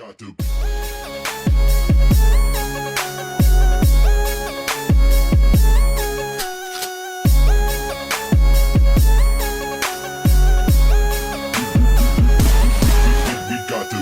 got to. We got to.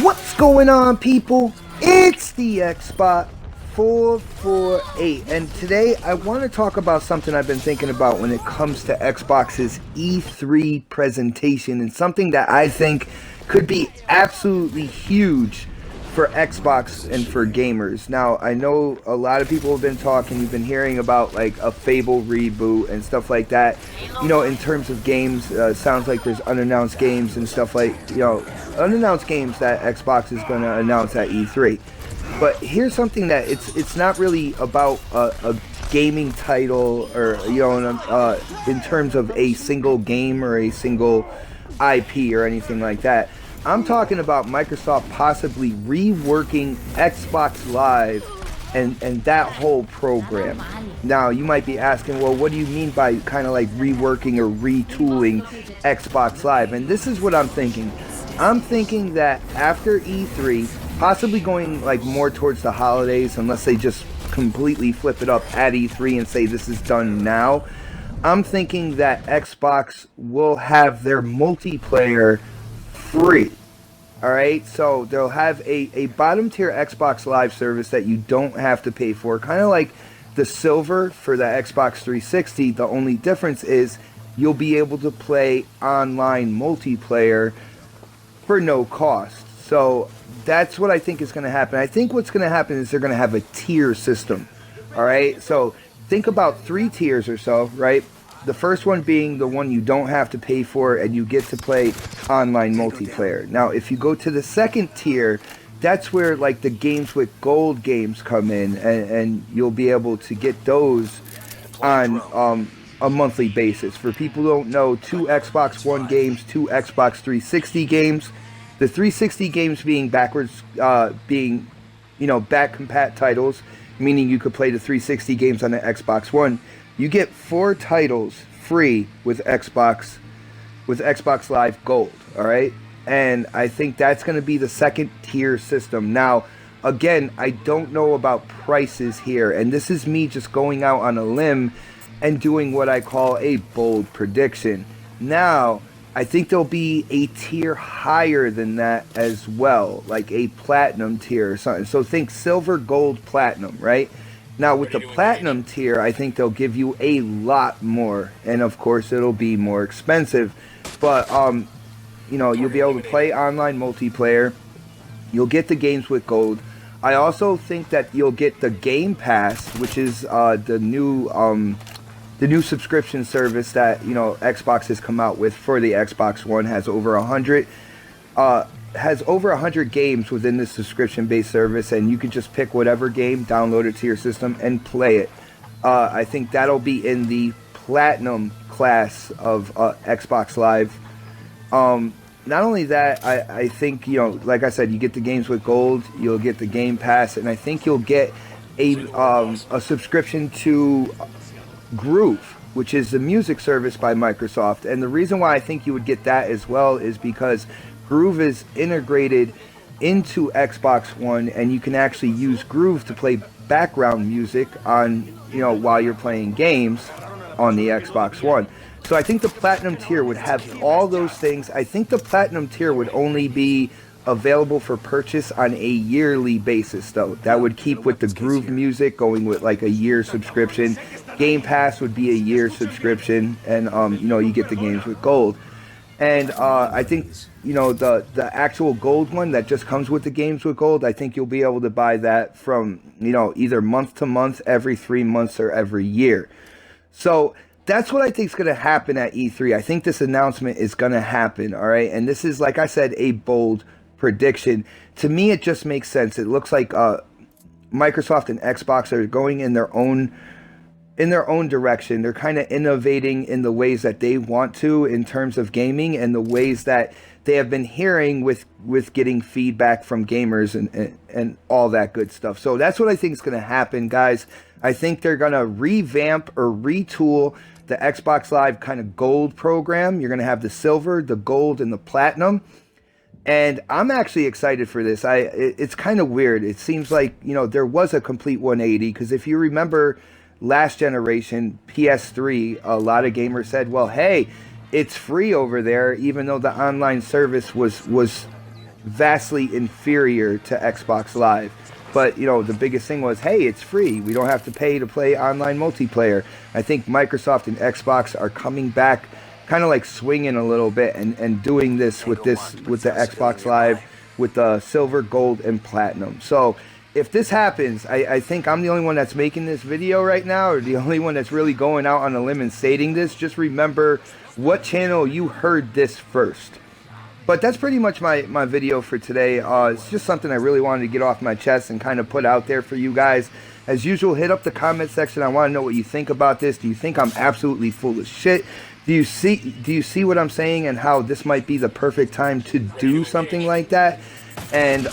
What's going on, people? It's the Xbot 448, and today I want to talk about something I've been thinking about when it comes to Xbox's E3 presentation, and something that I think could be absolutely huge for Xbox and for gamers. Now, I know a lot of people have been talking, you've been hearing about like a Fable reboot and stuff like that. You know, in terms of games, sounds like there's unannounced games and stuff like, unannounced games that Xbox is going to announce at E3. But here's something that it's not really about a gaming title or, in terms of a single game or a single IP or anything like that. I'm talking about Microsoft possibly reworking Xbox Live and that whole program. Now, you might be asking, well, what do you mean by kind of like reworking or retooling Xbox Live? And this is what I'm thinking. I'm thinking that after E3, possibly going like more towards the holidays, unless they just completely flip it up at E3 and say this is done now, I'm thinking that Xbox will have their multiplayer free. Alright, so they'll have a bottom tier Xbox Live service that you don't have to pay for, kind of like the Silver for the Xbox 360. The only difference is you'll be able to play online multiplayer for no cost. So that's what I think is going to happen. I think what's going to happen is they're going to have a tier system. Alright, so think about 3 tiers or so, right? The first one being the one you don't have to pay for and you get to play online multiplayer. Now, if you go to the second tier, that's where like the games with gold games come in, and you'll be able to get those on a monthly basis. For people who don't know, 2 Xbox One games, 2 Xbox 360 games. The 360 games being back compat titles, meaning you could play the 360 games on the Xbox One. You get 4 titles free with Xbox Live Gold, all right? And I think that's going to be the second tier system. Now, again, I don't know about prices here, and this is me just going out on a limb and doing what I call a bold prediction. Now, I think there'll be a tier higher than that as well, like a platinum tier or something. So think silver, gold, platinum, right? Now, with the platinum tier, I think they'll give you a lot more, and of course, it'll be more expensive. But you'll be able to play online multiplayer. You'll get the games with gold. I also think that you'll get the Game Pass, which is the new subscription service that Xbox has come out with for the Xbox One. Has over 100 games within the subscription-based service, and you can just pick whatever game, download it to your system, and play it. I think that'll be in the platinum class of Xbox Live. Not only that, I think, like I said, you get the games with gold, you'll get the Game Pass, and I think you'll get a subscription to Groove, which is the music service by Microsoft. And the reason why I think you would get that as well is because Groove is integrated into Xbox One, and you can actually use Groove to play background music on, while you're playing games on the Xbox One. So I think the Platinum tier would have all those things. I think the Platinum tier would only be available for purchase on a yearly basis, though. That would keep with the Groove music going with like a year subscription. Game Pass would be a year subscription, and you get the games with gold. And I think, the actual gold one that just comes with the games with gold, I think you'll be able to buy that from, either month to month, every 3 months, or every year. So that's what I think is going to happen at E3. I think this announcement is going to happen, all right? And this is, like I said, a bold prediction. To me, it just makes sense. It looks like Microsoft and Xbox are going in their own direction. They're kind of innovating in the ways that they want to in terms of gaming, and the ways that they have been hearing with getting feedback from gamers and all that good stuff. So that's what I think is going to happen, guys. I think they're going to revamp or retool the Xbox Live kind of gold program. You're going to have the silver, the gold, and the platinum. And I'm actually excited for this. It's kind of weird. It seems like, there was a complete 180 because if you remember last generation PS3, a lot of gamers said, "Well, hey, it's free over there," even though the online service was vastly inferior to Xbox Live. But, the biggest thing was, hey, it's free. We don't have to pay to play online multiplayer. I think Microsoft and Xbox are coming back kind of like swinging a little bit and doing this with the Xbox Live with the silver, gold, and platinum. So if this happens, I think I'm the only one that's making this video right now, or the only one that's really going out on a limb and stating this. Just remember what channel you heard this first. But that's pretty much my video for today. It's just something I really wanted to get off my chest and kind of put out there for you guys. As usual, hit up the comment section. I want to know what you think about this. Do you think I'm absolutely full of shit? Do you see what I'm saying and how this might be the perfect time to do something like that? And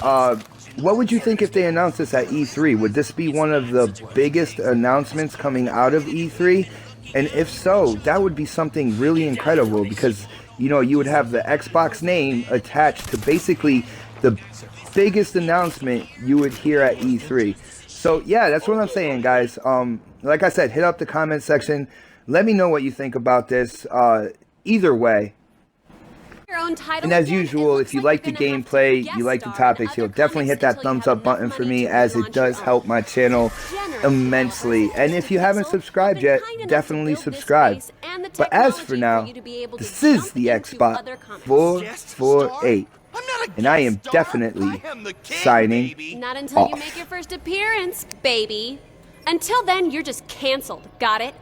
what would you think if they announced this at E3? Would this be one of the biggest announcements coming out of E3? And if so, that would be something really incredible because, you would have the Xbox name attached to basically the biggest announcement you would hear at E3. So yeah, that's what I'm saying, guys. Like I said, hit up the comment section. Let me know what you think about this. Either way. And as usual, if you like the gameplay, you like the topics, definitely hit that thumbs up button for me, as it does help my channel immensely. And if you haven't subscribed yet, definitely subscribe. But as for now, this is the Xbot 448. And I am definitely signing Not until you off. make your first appearance, baby. Until then, you're just canceled. Got it?